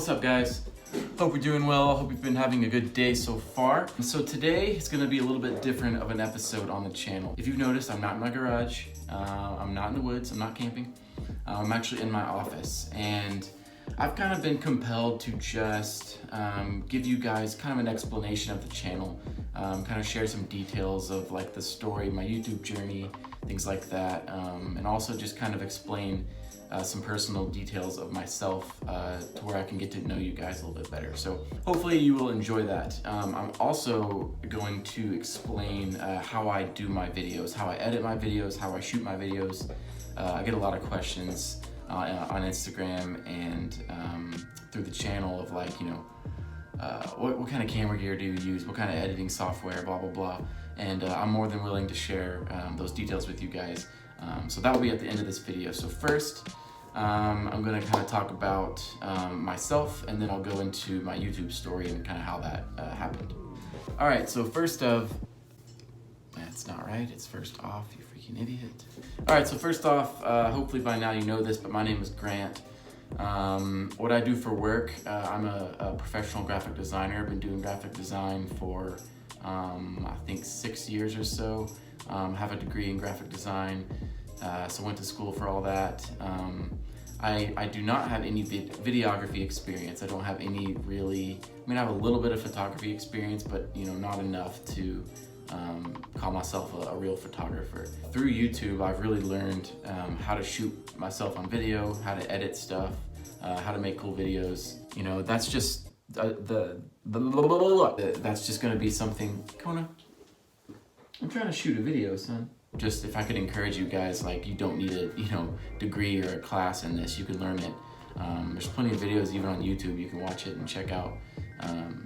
What's up, guys? Hope you're doing well. Hope you've been having a good day so far. So today it's gonna be a little bit different of an episode on the channel. If you've noticed, I'm not in my garage, I'm not in the woods, I'm not camping. I'm actually in my office, and I've kind of been compelled to just give you guys kind of an explanation of the channel, kind of share some details of like the story, my YouTube journey, things like that, and also just kind of explain some personal details of myself to where I can get to know you guys a little bit better. So hopefully you will enjoy that. I'm also going to explain how I do my videos, how I edit my videos, how I shoot my videos. I get a lot of questions on Instagram and through the channel of like, you know, what kind of camera gear do you use? What kind of editing software, blah, blah, blah. And I'm more than willing to share those details with you guys. So that will be at the end of this video. So first, I'm gonna kind of talk about myself, and then I'll go into my YouTube story and kind of how that happened. All right, so first of, that's not right, it's first off, you freaking idiot. All right, so first off, hopefully by now you know this, but my name is Grant. What I do for work, I'm a professional graphic designer. I've been doing graphic design for, I think 6 years or so. Have a degree in graphic design, so went to school for all that. I do not have any videography experience. I don't have any really, I mean, I have a little bit of photography experience, but you know, not enough to call myself a real photographer. Through YouTube, I've really learned how to shoot myself on video, how to edit stuff, how to make cool videos. You know, that's just that's just gonna be something. Kona, I'm trying to shoot a video, son. Just if I could encourage you guys, like, you don't need a degree or a class in this. You can learn it. There's plenty of videos even on YouTube. You can watch it and check out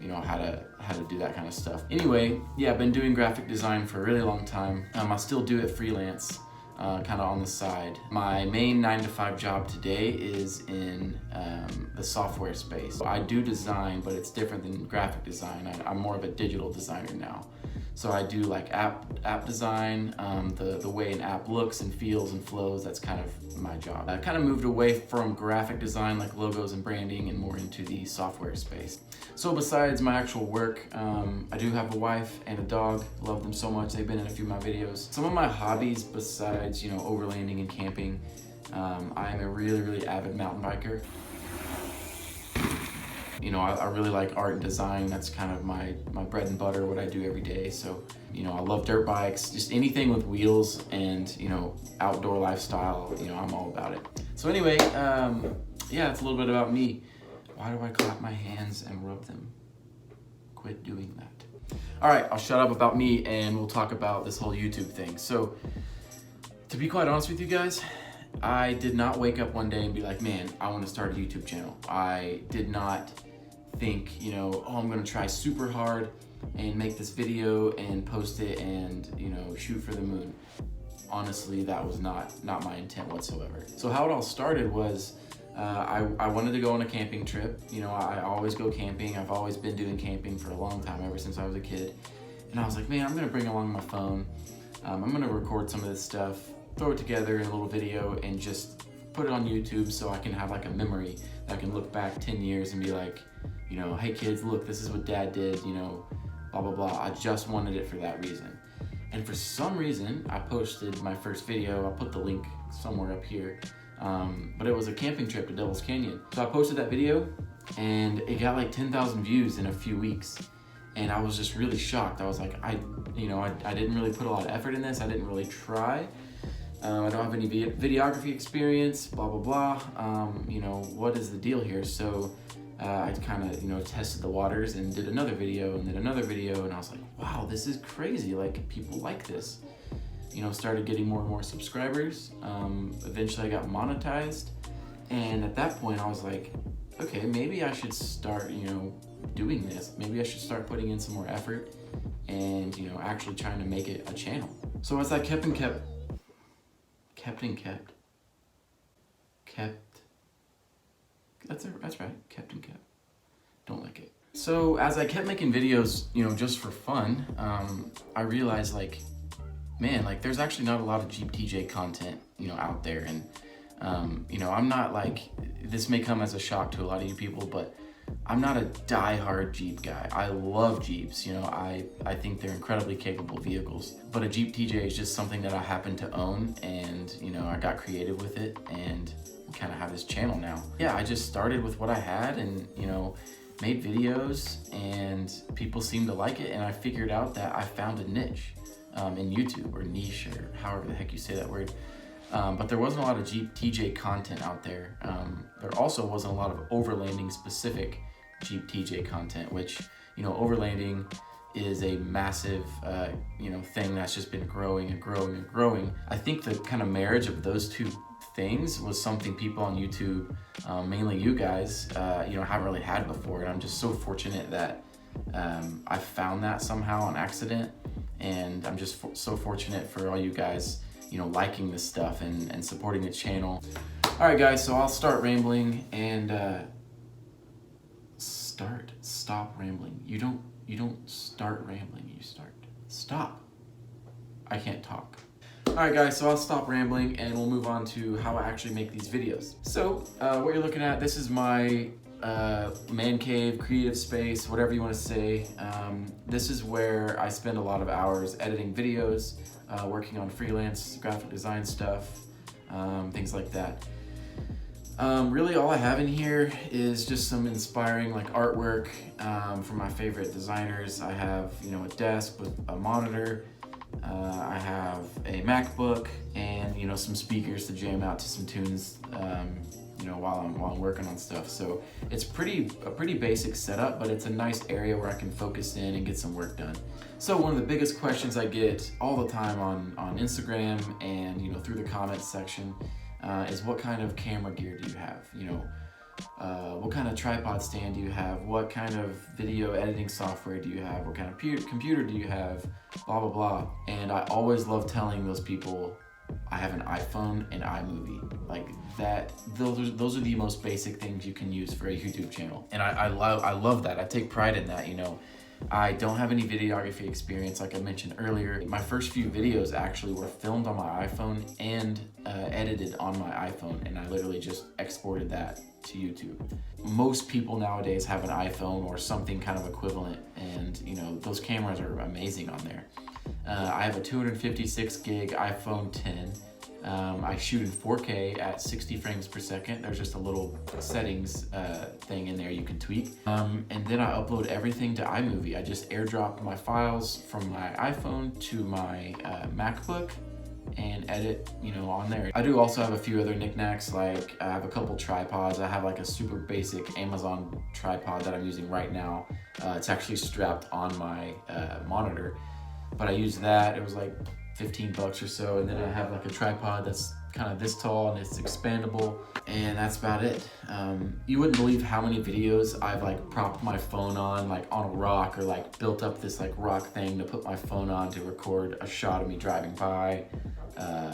you know, how to do that kind of stuff. Anyway, yeah, I've been doing graphic design for a really long time. I still do it freelance, kind of on the side. My main 9-to-5 job today is in the software space. I do design, but it's different than graphic design. I'm more of a digital designer now. So I do like app design, the way an app looks and feels and flows. That's kind of my job. I kind of moved away from graphic design, like logos and branding, and more into the software space. So besides my actual work, I do have a wife and a dog. Love them so much. They've been in a few of my videos. Some of my hobbies besides, you know, overlanding and camping, I am a really, really avid mountain biker. You know, I really like art and design. That's kind of my bread and butter, what I do every day. So, you know, I love dirt bikes, just anything with wheels and, you know, outdoor lifestyle, you know, I'm all about it. So anyway, yeah, it's a little bit about me. Why do I clap my hands and rub them? Quit doing that. All right, I'll shut up about me and we'll talk about this whole YouTube thing. So, to be quite honest with you guys, I did not wake up one day and be like, man, I want to start a YouTube channel. I did not think, you know, oh, I'm gonna try super hard and make this video and post it and, you know, shoot for the moon. Honestly, that was not my intent whatsoever. So how it all started was I wanted to go on a camping trip. You know, I always go camping. I've always been doing camping for a long time, ever since I was a kid. And I was like, man, I'm gonna bring along my phone. I'm gonna record some of this stuff, throw it together in a little video, and just put it on YouTube so I can have like a memory that I can look back 10 years and be like, you know, hey kids, look, this is what dad did, you know, blah, blah, blah. I just wanted it for that reason. And for some reason, I posted my first video. I'll put the link somewhere up here. But it was a camping trip to Devil's Canyon. So I posted that video and it got like 10,000 views in a few weeks. And I was just really shocked. I was like, I didn't really put a lot of effort in this. I didn't really try. I don't have any videography experience, blah, blah, blah. You know, what is the deal here? So I kind of, you know, tested the waters and did another video and then another video. And I was like, wow, this is crazy. Like, people like this. You know, started getting more and more subscribers. Eventually I got monetized. And at that point I was like, okay, maybe I should start, you know, doing this. Maybe I should start putting in some more effort and, you know, actually trying to make it a channel. So as I kept, that's right, kept. Don't like it. So as I kept making videos, you know, just for fun, I realized like, man, like there's actually not a lot of Jeep TJ content, you know, out there. And, you know, I'm not like, this may come as a shock to a lot of you people, but I'm not a die-hard Jeep guy. I love Jeeps, you know, I think they're incredibly capable vehicles, but a Jeep TJ is just something that I happen to own, and you know, I got creative with it and kind of have this channel now. Yeah, I just started with what I had and, you know, made videos, and people seemed to like it, and I figured out that I found a niche in YouTube, or niche, or however the heck you say that word. But there wasn't a lot of Jeep TJ content out there. There also wasn't a lot of overlanding specific Jeep TJ content, which, you know, overlanding is a massive, you know, thing that's just been growing and growing and growing. I think the kind of marriage of those two things was something people on YouTube, mainly you guys, you know, haven't really had before. And I'm just so fortunate that I found that somehow on accident. And I'm just so fortunate for all you guys, you know, liking this stuff and supporting the channel. All right, guys, so I'll start rambling and stop rambling. You don't start rambling, you stop. I can't talk. All right, guys, so I'll stop rambling and we'll move on to how I actually make these videos. So what you're looking at, this is my man cave, creative space, whatever you want to say. This is where I spend a lot of hours editing videos, working on freelance graphic design stuff, things like that. Really all I have in here is just some inspiring like artwork from my favorite designers. I have, you know, a desk with a monitor. I have a MacBook and, you know, some speakers to jam out to some tunes, you know, while I'm working on stuff. So it's a pretty basic setup, but it's a nice area where I can focus in and get some work done. So one of the biggest questions I get all the time on Instagram and, you know, through the comments section is what kind of camera gear do you have? You know, what kind of tripod stand do you have? What kind of video editing software do you have? What kind of computer do you have? Blah, blah, blah. And I always love telling those people I have an iPhone and iMovie. Like that, those are the most basic things you can use for a YouTube channel. And I love that. I take pride in that, you know. I don't have any videography experience, like I mentioned earlier. My first few videos actually were filmed on my iPhone and edited on my iPhone, and I literally just exported that to YouTube. Most people nowadays have an iPhone or something kind of equivalent, and you know, those cameras are amazing on there. I have a 256 gig iPhone 10. I shoot in 4K at 60 frames per second. There's just a little settings thing in there you can tweak. And then I upload everything to iMovie. I just airdrop my files from my iPhone to my MacBook and edit, you know, on there. I do also have a few other knickknacks, like I have a couple tripods. I have like a super basic Amazon tripod that I'm using right now. It's actually strapped on my monitor, but I use that. It was like 15 bucks or so. And then I have like a tripod that's kind of this tall and it's expandable, and that's about it. You wouldn't believe how many videos I've like propped my phone on, like on a rock, or like built up this like rock thing to put my phone on to record a shot of me driving by.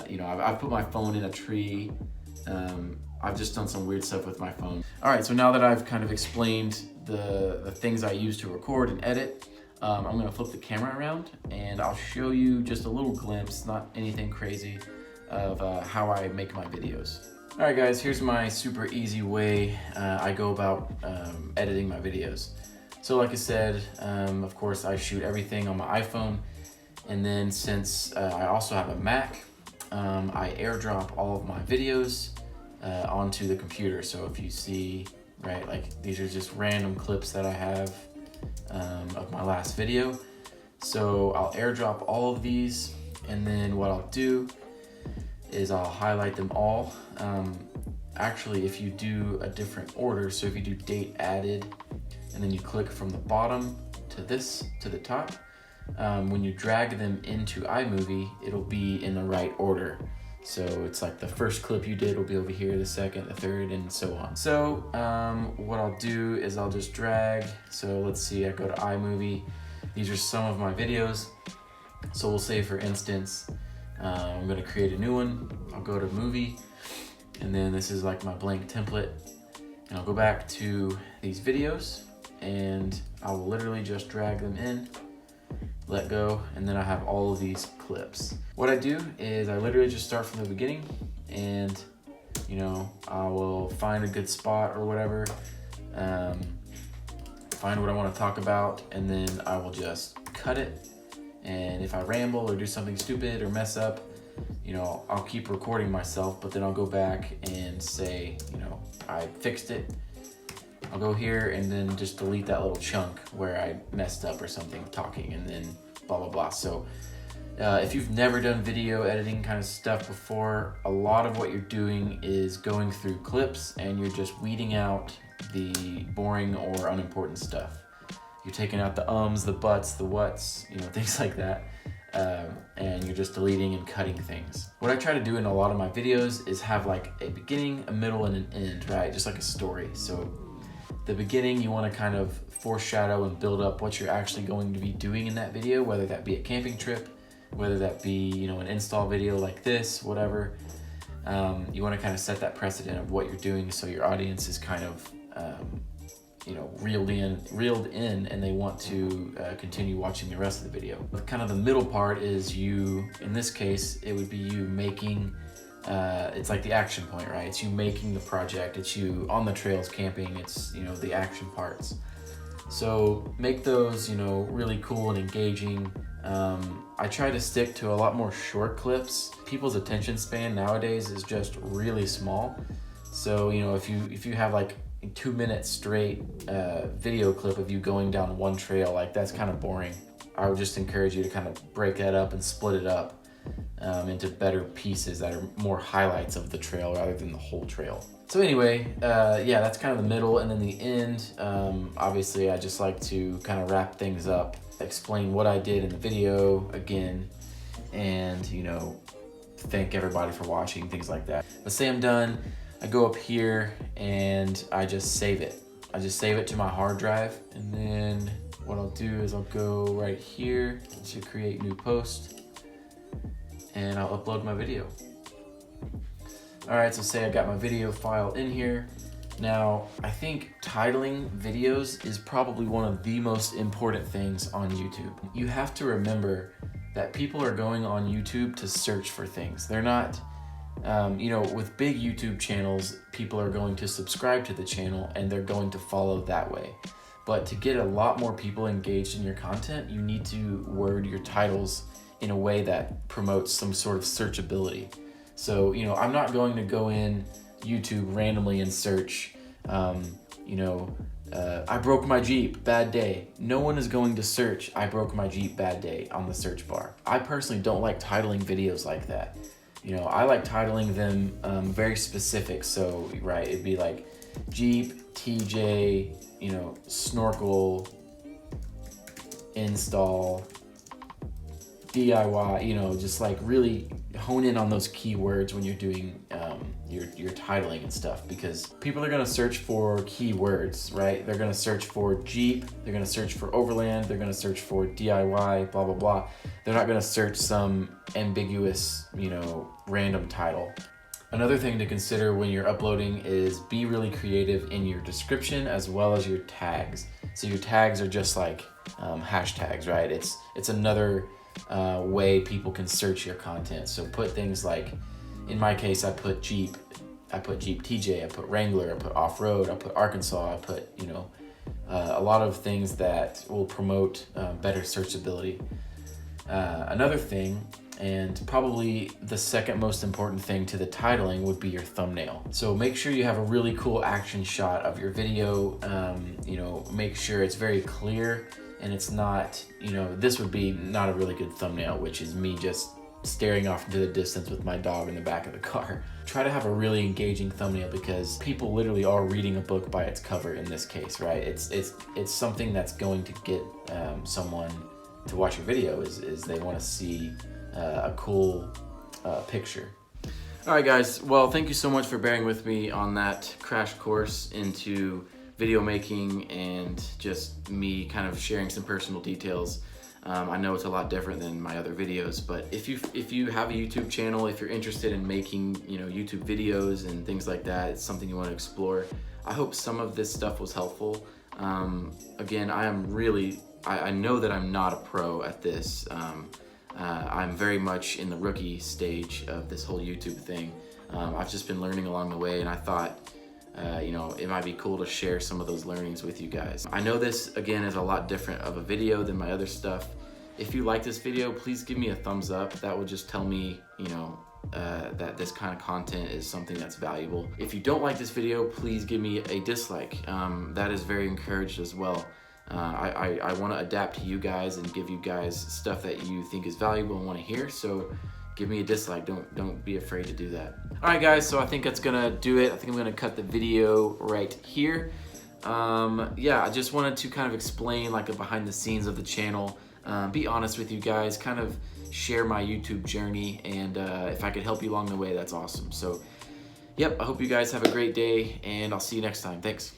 You know, I've put my phone in a tree. I've just done some weird stuff with my phone. All right, so now that I've kind of explained the things I use to record and edit, I'm gonna flip the camera around and I'll show you just a little glimpse, not anything crazy, of how I make my videos. All right, guys, here's my super easy way I go about editing my videos. So like I said, of course, I shoot everything on my iPhone, and then since I also have a Mac, I airdrop all of my videos onto the computer. So if you see, right, like these are just random clips that I have of my last video. So I'll airdrop all of these, and then what I'll do is I'll highlight them all. Actually, if you do a different order, so if you do date added, and then you click from the bottom to the top, when you drag them into iMovie, it'll be in the right order. So it's like the first clip you did will be over here, the second, the third, and so on. So what I'll do is I'll just drag. So let's see, I go to iMovie. These are some of my videos. So we'll say, for instance, I'm gonna create a new one. I'll go to movie, and then this is like my blank template. And I'll go back to these videos, and I will literally just drag them in, let go, and then I have all of these clips. What I do is I literally just start from the beginning, and you know, I will find a good spot or whatever, find what I want to talk about, and then I will just cut it. And if I ramble or do something stupid or mess up, you know, I'll keep recording myself, but then I'll go back and say, you know, I fixed it. I'll go here and then just delete that little chunk where I messed up or something talking, and then blah, blah, blah. So if you've never done video editing kind of stuff before, a lot of what you're doing is going through clips and you're just weeding out the boring or unimportant stuff. You're taking out the ums, the buts, the whats, you know, things like that. And you're just deleting and cutting things. What I try to do in a lot of my videos is have like a beginning, a middle, and an end, right? Just like a story. So the beginning, you want to kind of foreshadow and build up what you're actually going to be doing in that video, whether that be a camping trip, whether that be, you know, an install video like this, whatever. You want to kind of set that precedent of what you're doing so your audience is kind of, you know, reeled in, and they want to continue watching the rest of the video. But kind of the middle part is you, in this case, it would be you making, it's like the action point, right? It's you making the project, it's you on the trails camping, it's, you know, the action parts. So make those, you know, really cool and engaging. I try to stick to a lot more short clips. People's attention span nowadays is just really small. So, you know, if you have like a 2 minute straight video clip of you going down one trail, like that's kind of boring. I would just encourage you to kind of break that up and split it up into better pieces that are more highlights of the trail rather than the whole trail. So anyway, yeah, that's kind of the middle, and then the end. Obviously, I just like to kind of wrap things up, explain what I did in the video again, and, you know, thank everybody for watching, things like that. But say I'm done, I go up here and I just save it. I just save it to my hard drive, and then what I'll do is I'll go right here to create new post, and I'll upload my video. All right, so say I got my video file in here. Now, I think titling videos is probably one of the most important things on YouTube. You have to remember that people are going on YouTube to search for things. They're not, you know, with big YouTube channels, people are going to subscribe to the channel and they're going to follow that way. But to get a lot more people engaged in your content, you need to word your titles in a way that promotes some sort of searchability. So, you know, I'm not going to go in YouTube randomly and search, you know, I broke my Jeep, bad day. No one is going to search I broke my Jeep, bad day on the search bar. I personally don't like titling videos like that. You know, I like titling them very specific. So, right, it'd be like Jeep, TJ, you know, snorkel, install, DIY, you know, just like really hone in on those keywords when you're doing your titling and stuff, because people are going to search for keywords, right? They're going to search for Jeep, they're going to search for Overland, they're going to search for DIY, blah, blah, blah. They're not going to search some ambiguous, you know, random title. Another thing to consider when you're uploading is be really creative in your description as well as your tags. So your tags are just like hashtags, right? It's another way people can search your content. So put things like, in my case, I put Jeep TJ, I put Wrangler, I put Offroad, I put Arkansas, I put, you know, a lot of things that will promote better searchability. Another thing, and probably the second most important thing to the titling, would be your thumbnail. So make sure you have a really cool action shot of your video. You know, make sure it's very clear and it's not, you know, this would be not a really good thumbnail, which is me just staring off into the distance with my dog in the back of the car. Try to have a really engaging thumbnail, because people literally are reading a book by its cover in this case, right? It's something that's going to get someone to watch your video is they want to see a cool picture. All right, guys. Well, thank you so much for bearing with me on that crash course into video making and just me kind of sharing some personal details. I know it's a lot different than my other videos, but if you have a YouTube channel, if you're interested in making, you know, YouTube videos and things like that, it's something you want to explore. I hope some of this stuff was helpful. Again, I know that I'm not a pro at this. I'm very much in the rookie stage of this whole YouTube thing. I've just been learning along the way, and I thought you know, it might be cool to share some of those learnings with you guys. I know this, again, is a lot different of a video than my other stuff. If you like this video, please give me a thumbs up. That will just tell me, you know, that this kind of content is something that's valuable. If you don't like this video, please give me a dislike. That is very encouraged as well. I want to adapt to you guys and give you guys stuff that you think is valuable and want to hear, so give me a dislike. Don't be afraid to do that. All right, guys, so I think that's gonna do it. I think I'm gonna cut the video right here. Yeah, I just wanted to kind of explain like a behind the scenes of the channel, be honest with you guys, kind of share my YouTube journey, and if I could help you along the way, that's awesome. So, yep, I hope you guys have a great day, and I'll see you next time. Thanks.